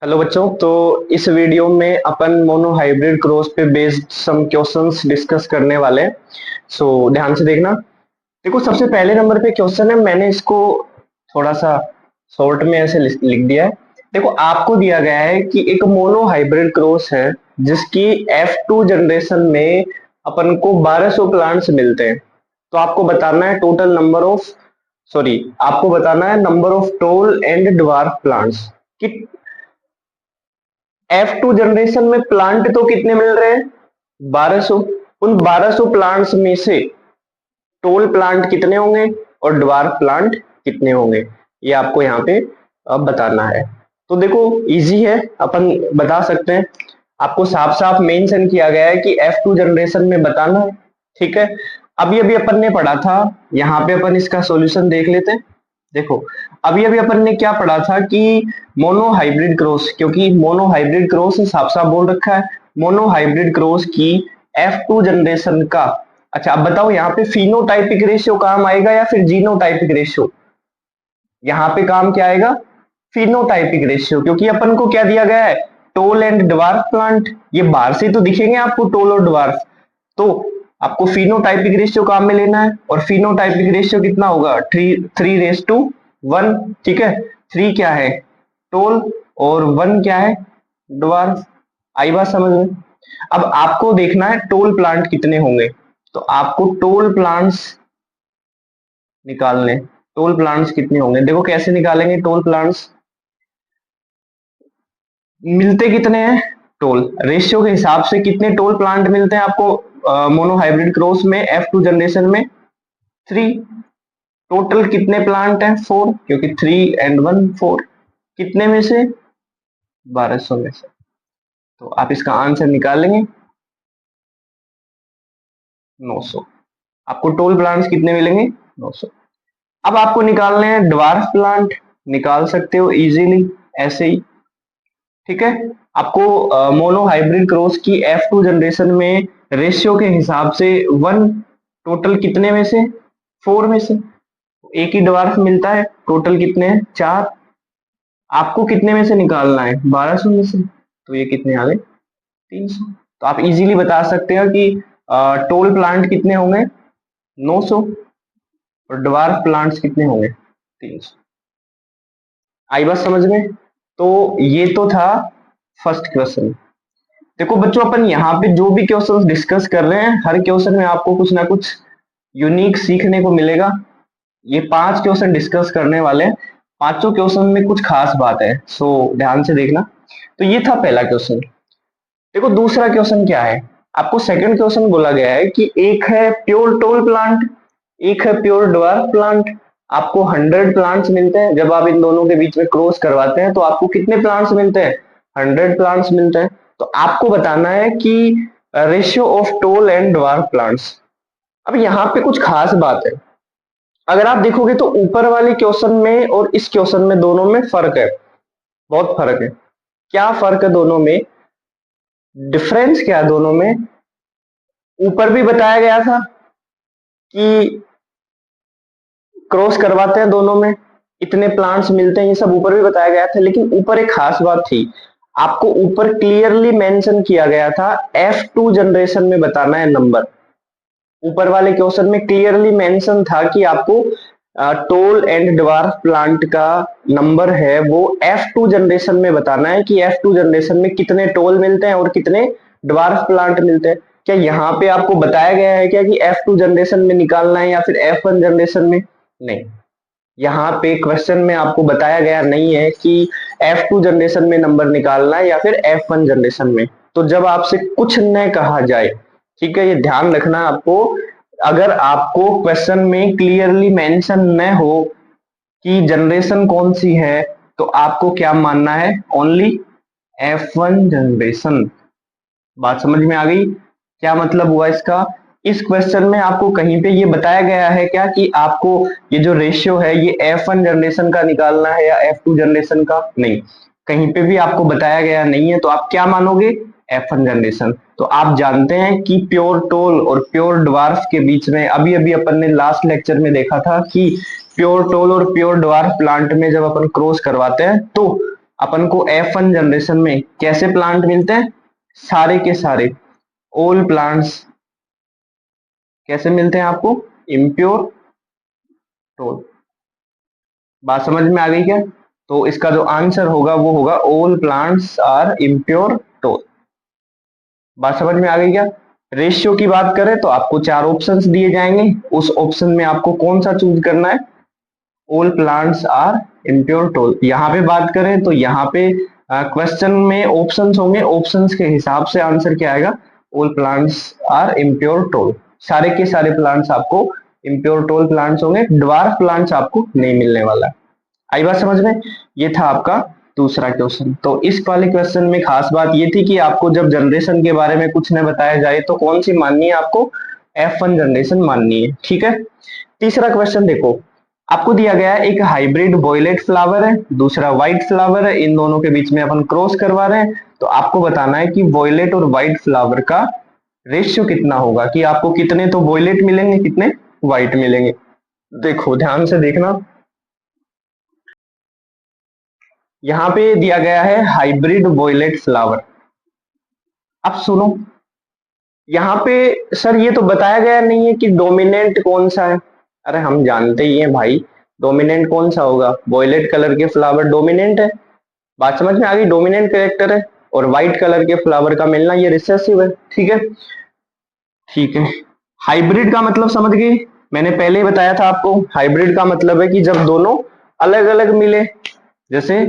Hello बच्चों। तो इस वीडियो में अपन मोनो हाइब्रिड क्रॉस पे बेस्ड सम क्वेश्चंस डिस्कस करने वाले हैं। ध्यान से देखना। देखो, सबसे पहले नंबर पे क्वेश्चन है, मैंने इसको थोड़ा सा शॉर्ट में ऐसे लिख दिया है। देखो, आपको दिया गया है कि एक मोनो हाइब्रिड क्रॉस है जिसकी F2 जनरेशन में अपन को 1200 प्लांट्स मिलते हैं। तो आपको बताना है टोटल नंबर ऑफ आपको बताना है number of tall and dwarf plants कि F2 जनरेशन में प्लांट तो कितने मिल रहे हैं? 1200। उन 1200 प्लांट्स में से टोल प्लांट कितने होंगे और ड्वार्फ प्लांट कितने होंगे, ये आपको यहाँ पे अब बताना है। तो देखो, इजी है, अपन बता सकते हैं। आपको साफ साफ मेंशन किया गया है कि F2 जनरेशन में बताना है। ठीक है, अभी अभी अपन ने पढ़ा था, यहाँ पे अपन इसका सॉल्यूशन देख लेते हैं। देखो, अभी अभी अपन ने क्या पढ़ा था कि मोनो हाइब्रिड क्रॉस, क्योंकि मोनो हाइब्रिड क्रॉस साफ साफ बोल रखा है, मोनो हाइब्रिड क्रॉस की F2 जनरेशन का। अच्छा, अब बताओ यहाँ पे फिनोटाइपिक रेशियो काम आएगा या फिर जीनोटाइपिक रेशियो? यहाँ पे काम क्या आएगा? फिनोटाइपिक रेशियो, क्योंकि अपन को क्या दिया गया है? Toll and dwarf plant. ये बाहर से तो दिखेंगे आपको टोल और ड्वार्फ, तो आपको फिनोटाइपिक रेशियो काम में लेना है। और फिनोटाइपिक रेशियो कितना होगा? 3:1। ठीक है, 3 क्या है? टोल और 1 क्या है? ड्वार्फ। आई बात समझ में? अब आपको देखना है टोल प्लांट कितने होंगे, तो आपको टोल प्लांट्स निकालने। टोल प्लांट्स कितने होंगे? देखो कैसे निकालेंगे टोल प्लांट्स। मिलते कितने हैं? टोल रेशियो के हिसाब से कितने टोल प्लांट मिलते हैं आपको मोनो हाइब्रिड क्रॉस में F2 जनरेशन में? 3। टोटल कितने प्लांट हैं? 4, क्योंकि 3 एंड 1 4। कितने में से? 1200 में से। तो आप इसका आंसर निकालेंगे 900। आपको टोल प्लांट्स कितने मिलेंगे? 900। अब आपको निकालने हैं ड्वार्फ प्लांट। निकाल सकते हो इजीली ऐसे ही। ठीक है, आपको मोनो हाइब्रिड क्रॉस की F2 जनरेशन में रेशियो के हिसाब से 1 टोटल कितने में से? 4 में से। एक ही ड्वार्फ मिलता है, टोटल कितने हैं? 4। आपको कितने में से निकालना है? 1200 में से। तो ये कितने आ गए? 300। तो आप इजीली बता सकते हो कि टोल प्लांट कितने होंगे? 900। और ड्वार्फ प्लांट्स कितने होंगे? 300। आई बात समझ में? तो ये तो था फर्स्ट क्वेश्चन। देखो बच्चों, अपन यहाँ पे जो भी क्वेश्चन डिस्कस कर रहे हैं, हर क्वेश्चन में आपको कुछ ना कुछ यूनिक सीखने को मिलेगा। ये 5 क्वेश्चन डिस्कस करने वाले हैं, पांचों क्वेश्चन में कुछ खास बात है, ध्यान से देखना। तो ये था पहला क्वेश्चन। देखो दूसरा क्वेश्चन क्या है, आपको सेकंड क्वेश्चन बोला गया है कि एक है प्योर टोल प्लांट, एक है प्योर ड्वार्फ प्लांट। आपको 100 प्लांट्स मिलते हैं। जब आप इन दोनों के बीच में क्रॉस करवाते हैं तो आपको कितने प्लांट्स मिलते हैं? 100 प्लांट्स मिलते हैं। तो आपको बताना है कि ratio of toll and dwarf plants. अब यहाँ पे कुछ खास बात है, अगर आप देखोगे तो ऊपर वाले क्वेश्चन में और इस क्वेश्चन में दोनों में फर्क है, बहुत फर्क है। क्या फर्क है दोनों में? डिफरेंस क्या है दोनों में? ऊपर भी बताया गया था कि क्रॉस करवाते हैं दोनों में इतने प्लांट्स मिलते हैं, ये सब ऊपर भी बताया गया था। लेकिन ऊपर एक खास बात थी, आपको ऊपर क्लियरली मेंशन किया गया था F2 जनरेशन में बताना है नंबर। ऊपर वाले क्वेश्चन में क्लियरली मेंशन था कि आपको टोल एंड ड्वार्फ प्लांट का नंबर है वो F2 जनरेशन में बताना है कि F2 जनरेशन में कितने टोल मिलते हैं और कितने ड्वार्फ प्लांट मिलते हैं। क्या यहाँ पे आपको बताया गया है क्या कि F2 जनरेशन में निकालना है या फिर F1 जनरेशन में? नहीं, यहाँ पे क्वेश्चन में आपको बताया गया नहीं है कि F2 जनरेशन में नंबर निकालना है या फिर F1 जनरेशन में। तो जब आपसे कुछ न कहा जाए, ठीक है, ये ध्यान रखना आपको, अगर आपको क्वेश्चन में क्लियरली मेंशन न हो कि जनरेशन कौन सी है, तो आपको क्या मानना है? Only F1 generation. बात समझ में आ गई? क्या मतलब हुआ इसका? इस क्वेश्चन में आपको कहीं पे ये बताया गया है क्या कि आपको ये जो रेशियो है ये F1 जनरेशन का निकालना है या F2 जनरेशन का? नहीं, कहीं पे भी आपको बताया गया नहीं है। तो आप क्या मानोगे? F1 generation. तो आप जानते हैं कि प्योर टोल और प्योर ड्वार्फ के बीच में अभी अभी अपन ने लास्ट लेक्चर में देखा था कि प्योर टोल और प्योर ड्वार्फ प्लांट में जब अपन क्रॉस करवाते हैं तो अपन को F1 जनरेशन में कैसे प्लांट मिलते हैं, सारे के सारे ऑल प्लांट्स कैसे मिलते हैं आपको, इम्प्योर टोल। बात समझ में आ गई क्या? तो इसका जो आंसर होगा वो होगा all plants are impure tall. बात समझ में आ गई क्या? रेशियो की बात करें तो आपको 4 ऑप्शंस दिए जाएंगे, उस ऑप्शन में आपको कौन सा चूज करना है, all plants are impure tall. यहाँ पे बात करें तो यहाँ पे क्वेश्चन में ऑप्शंस होंगे, ऑप्शंस के हिसाब से आंसर क्या आएगा, all plants are impure tall. सारे के सारे प्लांट्स आपको इम्प्योर टोल प्लांट्स होंगे, ड्वार्फ प्लांट्स आपको नहीं मिलने वाला है। आई बात समझ में? ये था आपका दूसरा क्वेश्चन। तो इस वाले क्वेश्चन में खास बात ये थी कि आपको जब जनरेशन के बारे में कुछ न बताया जाए तो कौन सी माननी है, आपको F1 जनरेशन माननी है। ठीक है, तीसरा क्वेश्चन देखो, आपको दिया गया है एक हाइब्रिड वॉयलेट फ्लावर है, दूसरा व्हाइट फ्लावर है, इन दोनों के बीच में अपन क्रॉस करवा रहे हैं। तो आपको बताना है कि वॉयलेट और व्हाइट फ्लावर का रेशियो कितना होगा, कि आपको कितने तो वॉयलेट मिलेंगे, कितने व्हाइट मिलेंगे। देखो ध्यान से देखना, यहाँ पे दिया गया है हाइब्रिड वॉयलेट फ्लावर। अब सुनो, यहाँ पे सर ये तो बताया गया नहीं है कि डोमिनेंट कौन सा है। अरे हम जानते ही हैं भाई, डोमिनेंट कौन सा होगा, वॉयलेट कलर के फ्लावर डोमिनेंट है। बात समझ में आ गई, डोमिनेंट कैरेक्टर है, और व्हाइट कलर के फ्लावर का मिलना ये रिसेसिव है। ठीक है, ठीक है। हाइब्रिड का मतलब समझ गए, मैंने पहले ही बताया था आपको, हाइब्रिड का मतलब है कि जब दोनों अलग अलग मिले। जैसे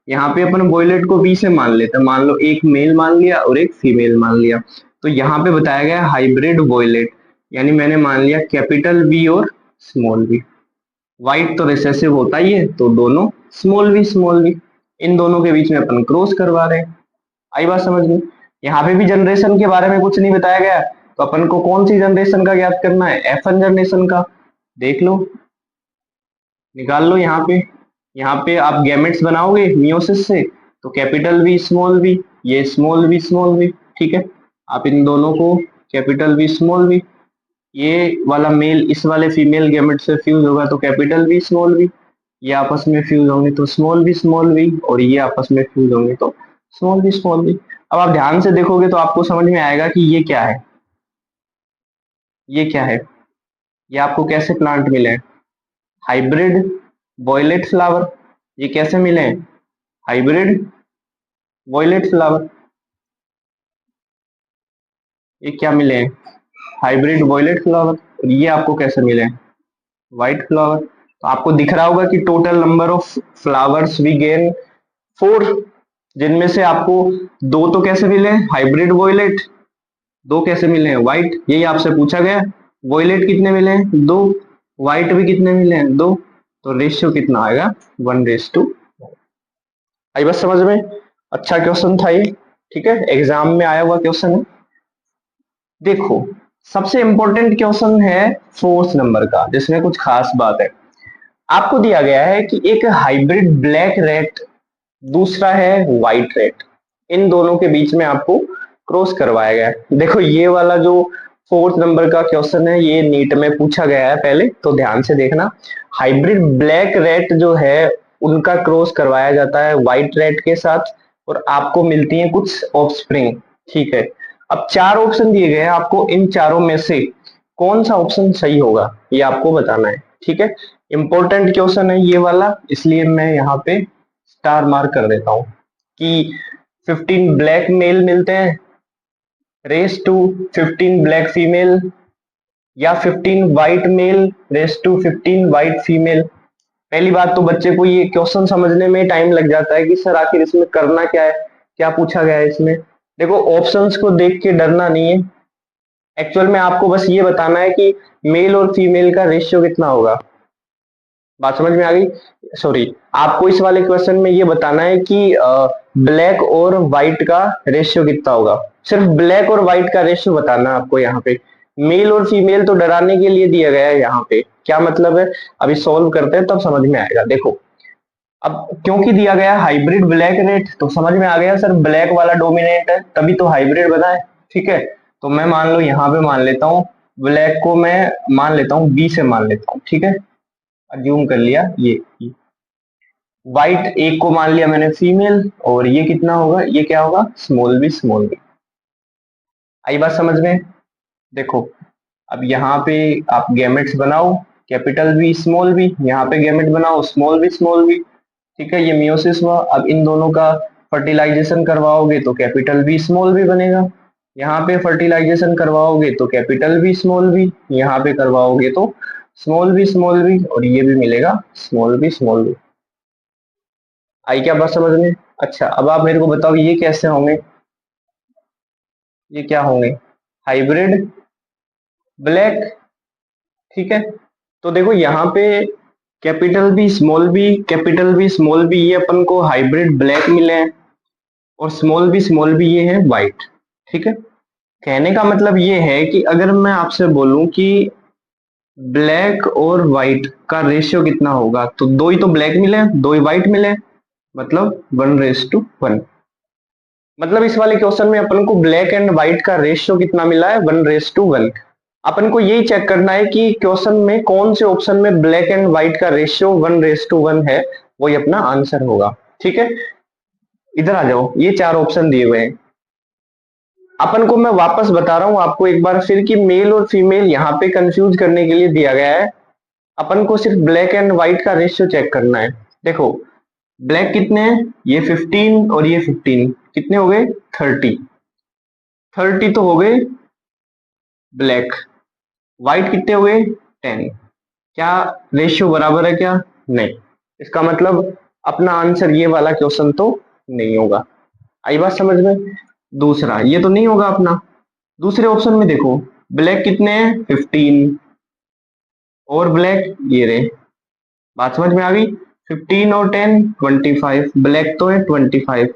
यहाँ पे अपन वॉयलेट को बी से मान लेते हैं, मान लो एक मेल मान लिया और एक फीमेल मान लिया, तो यहाँ पे बताया गया हाइब्रिड वॉयलेट, यानी मैंने मान लिया कैपिटल वी और स्मॉल वी। व्हाइट तो रिसेसिव होता ही है, तो दोनों स्मॉल वी, इन दोनों के बीच में अपन क्रॉस करवा रहे हैं। आई बात समझ में? यहाँ पे भी जनरेशन के बारे में कुछ नहीं बताया गया, तो अपन को कौन सी जनरेशन का ज्ञात करना है, F1 जनरेशन का। देख लो, निकाल लो। यहाँ पे आप गैमेट्स बनाओगे मियोसिस से, तो कैपिटल वी स्मॉल वी, ये स्मॉल वी। ठीक है, आप इन दोनों को कैपिटल वी स्मॉल वी, ये वाला मेल इस वाले फीमेल गैमेट से फ्यूज होगा तो कैपिटल वी स्मॉल वी, ये आपस में फ्यूज होंगे तो स्मॉल वी, और ये आपस में फ्यूज होंगे तो स्मॉल वी। अब आप ध्यान से देखोगे तो आपको समझ में आएगा कि ये क्या है, ये क्या है, ये आपको कैसे प्लांट मिले हैं, हाइब्रिड वॉयलेट फ्लावर। ये कैसे मिले हैं, हाइब्रिड वॉयलेट फ्लावर। ये क्या मिले हैं, हाइब्रिड वॉयलेट फ्लावर। और ये आपको कैसे मिले हैं, व्हाइट फ्लावर। तो आपको दिख रहा होगा कि total number of flowers we gain 4, जिनमें से आपको 2 तो कैसे मिले हैं, हाइब्रिड वॉयलेट, 2 कैसे मिले हैं, व्हाइट। यही आपसे पूछा गया, वॉयलेट कितने मिले हैं, 2, व्हाइट भी कितने मिले हैं, 2। तो रेशियो कितना आएगा, 1:2। आई बस समझ में? अच्छा क्वेश्चन था ये। ठीक है, एग्जाम में आया हुआ क्वेश्चन है। देखो, सबसे इंपॉर्टेंट क्वेश्चन है 4th नंबर का, जिसमें कुछ खास बात है। आपको दिया गया है कि एक हाइब्रिड ब्लैक रेट, दूसरा है व्हाइट रेट, इन दोनों के बीच में आपको क्रॉस करवाया गया है। देखो ये वाला जो 4th नंबर का क्वेश्चन है, ये नीट में पूछा गया है पहले, तो ध्यान से देखना। हाइब्रिड ब्लैक रेट जो है उनका क्रॉस करवाया जाता है व्हाइट रेट के साथ, और आपको मिलती है कुछ ऑफस्प्रिंग। ठीक है, अब 4 ऑप्शन दिए गए हैं आपको, इन चारों में से कौन सा ऑप्शन सही होगा ये आपको बताना है। ठीक है, इंपॉर्टेंट क्वेश्चन है ये वाला, इसलिए मैं यहाँ पे स्टार मार्क कर देता हूं कि 15 ब्लैक मेल मिलते हैं रेस टू 15 ब्लैक फीमेल, या 15 white male race to 15 white female. पहली बात तो बच्चे को ये क्वेश्चन समझने में टाइम लग जाता है कि सर आखिर इसमें करना क्या है, क्या पूछा गया है इसमें। देखो ऑप्शंस को देख के डरना नहीं है, एक्चुअल में आपको बस ये बताना है कि मेल और फीमेल का रेशियो कितना होगा। बात समझ में आ गई? सॉरी, आपको इस वाले क्वेश्चन में ये बताना है कि ब्लैक और व्हाइट का रेशियो कितना होगा, सिर्फ ब्लैक और व्हाइट का रेशियो बताना है आपको। यहाँ पे मेल और फीमेल तो डराने के लिए दिया गया है, यहाँ पे क्या मतलब है अभी सॉल्व करते हैं तब समझ में आएगा। देखो, अब क्योंकि दिया गया हाइब्रिड ब्लैक रेट, तो समझ में आ गया सर ब्लैक वाला डोमिनेट है तभी तो हाइब्रिड बना है। ठीक है, तो मैं मान लो यहाँ पे मान लेता हूँ ब्लैक को, मैं मान लेता हूँ बी से मान लेता हूँ। ठीक है, अज्यूम कर लिया ये। वाइट एक को मान लिया मैंने फीमेल, और ये कितना होगा, ये क्या होगा, स्मॉल बी स्मॉल बी। आई बात समझ में? देखो अब यहाँ पे आप गैमेट्स बनाओ, कैपिटल बी स्मॉल बी, यहाँ पे गैमेट बनाओ स्मॉल बी स्मॉल बी। ठीक है, ये मियोसिस हुआ। अब इन दोनों का फर्टिलाइजेशन करवाओगे तो कैपिटल बी स्मॉल बी बनेगा। यहाँ पे फर्टिलाइजेशन करवाओगे तो कैपिटल बी स्मॉल बी, यहाँ पे करवाओगे तो स्मॉल बी, और ये भी मिलेगा स्मॉल बी। आई क्या बात समझ में? अच्छा अब आप मेरे को बताओ ये कैसे होंगे, ये क्या होंगे, हाइब्रिड ब्लैक। ठीक है, तो देखो यहाँ पे capital B small B, capital B small B, ये अपन को हाइब्रिड ब्लैक मिले हैं, और स्मॉल बी ये है व्हाइट। ठीक है, कहने का मतलब ये है कि अगर मैं आपसे बोलूं कि ब्लैक और व्हाइट का रेशियो कितना होगा, तो दो ही तो ब्लैक मिले, दो ही व्हाइट मिले, मतलब 1:1। मतलब इस वाले क्वेश्चन में अपन को ब्लैक एंड व्हाइट का रेशियो कितना मिला है, 1:1। अपन को यही चेक करना है कि क्वेश्चन में कौन से ऑप्शन में ब्लैक एंड व्हाइट का रेशियो 1:1 है, वही अपना आंसर होगा। ठीक है, इधर आ जाओ, ये चार ऑप्शन दिए हुए हैं। अपन को मैं वापस बता रहा हूं आपको एक बार फिर कि मेल और फीमेल यहाँ पे कंफ्यूज करने के लिए दिया गया है। अपन को सिर्फ ब्लैक एंड व्हाइट का रेशियो चेक करना है। देखो ब्लैक कितने हैं, ये 15 और ये 15, कितने हो गए, 30। 30 तो हो गए ब्लैक, व्हाइट कितने हो गए, 10। क्या रेशियो बराबर है क्या, नहीं। इसका मतलब अपना आंसर ये वाला क्वेश्चन तो नहीं होगा। आई बात समझ में? दूसरा ये तो नहीं होगा अपना। दूसरे ऑप्शन में देखो ब्लैक कितने हैं, 15, और ब्लैक ये रहे, बात समझ में आ गई। 15 और 10 25, ब्लैक तो है 25।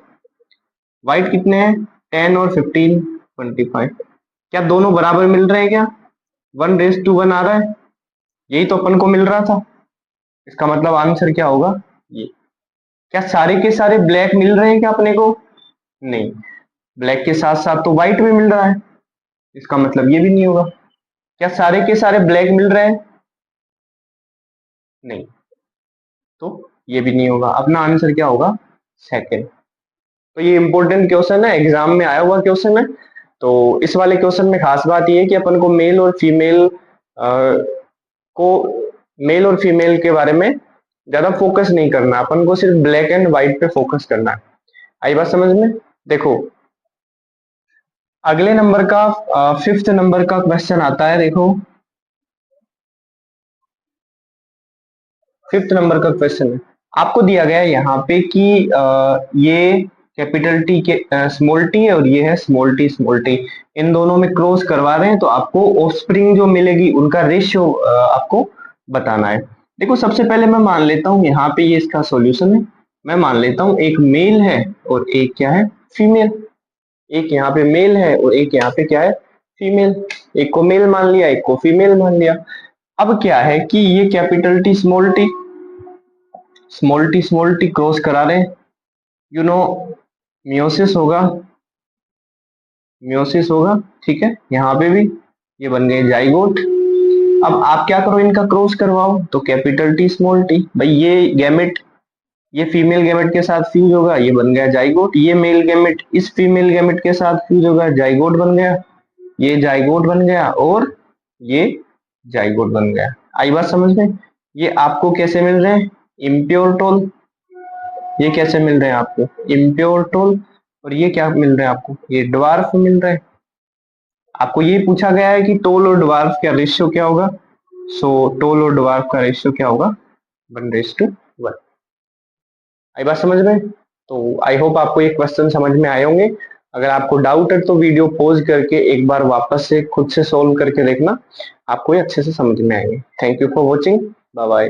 व्हाइट कितने हैं, 10 और 15 25। क्या दोनों बराबर मिल रहे हैं क्या, 1:1 आ रहा है, यही तो अपन को मिल रहा था। इसका मतलब आंसर क्या होगा, ये। क्या सारे के सारे ब्लैक मिल रहे हैं क्या अपने को, नहीं। ब्लैक के साथ साथ तो व्हाइट भी मिल रहा है, इसका मतलब ये भी नहीं होगा। क्या सारे के सारे ब्लैक मिल रहे हैं, नहीं, तो ये भी नहीं होगा। अपना आंसर क्या होगा, सेकंड। तो ये इंपॉर्टेंट क्वेश्चन है, एग्जाम में आया हुआ क्वेश्चन है। तो इस वाले क्वेश्चन में खास बात ये है कि अपन को को मेल और फीमेल के बारे में ज्यादा फोकस नहीं करना, अपन को सिर्फ ब्लैक एंड व्हाइट पे फोकस करना है। आई बात समझ में? देखो अगले नंबर का 5th नंबर का क्वेश्चन आता है। देखो 5th नंबर का क्वेश्चन है, आपको दिया गया है यहाँ पे कि ये कैपिटल टी के स्मॉल टी है, और ये है स्मॉल टी, इन दोनों में क्रॉस करवा रहे हैं, तो आपको ऑफस्प्रिंग जो मिलेगी उनका रेशियो आपको बताना है। देखो सबसे पहले मैं मान लेता हूँ यहाँ पे ये इसका सॉल्यूशन है। मैं मान लेता हूँ एक मेल है और एक क्या है, फीमेल। एक यहाँ पे मेल है और एक यहाँ पे क्या है, फीमेल। एक को मेल मान लिया, एक को फीमेल मान लिया। अब क्या है कि ये capital T small T cross करा रहे हैं, यू नो मियोसिस होगा, मियोसिस होगा। ठीक है, यहाँ पे भी ये बन गए जाइगोट। अब आप क्या करो, इनका क्रॉस करवाओ, तो कैपिटल टी स्मॉल टी, भाई ये गैमेट ये फीमेल गैमेट के साथ फ्यूज होगा, ये बन गया जाइगोट। ये मेल गैमेट इस फीमेल गैमेट के साथ फ्यूज होगा, जाइगोट बन गया। ये जाइगोट बन गया और ये जाइगोट बन गया। आई बात समझ में? ये आपको कैसे मिल रहे हैं, इम्प्योर टोल। ये कैसे मिल रहे हैं आपको, इम्प्योर टोल। और ये क्या मिल रहे हैं आपको, ये ड्वार्फ मिल रहे हैं। आपको ये पूछा गया है कि टोल और ड्वार्फ का रेशियो क्या होगा। सो टोल और ड्वार्फ का रेशियो क्या होगा, 1:1। आई बात समझ में? तो आई होप आपको ये क्वेश्चन समझ में आए होंगे। अगर आपको डाउट है तो वीडियो पॉज करके एक बार वापस से खुद से सोल्व करके देखना, आपको ये अच्छे से समझ में आएंगे। Thank you for watching, bye bye.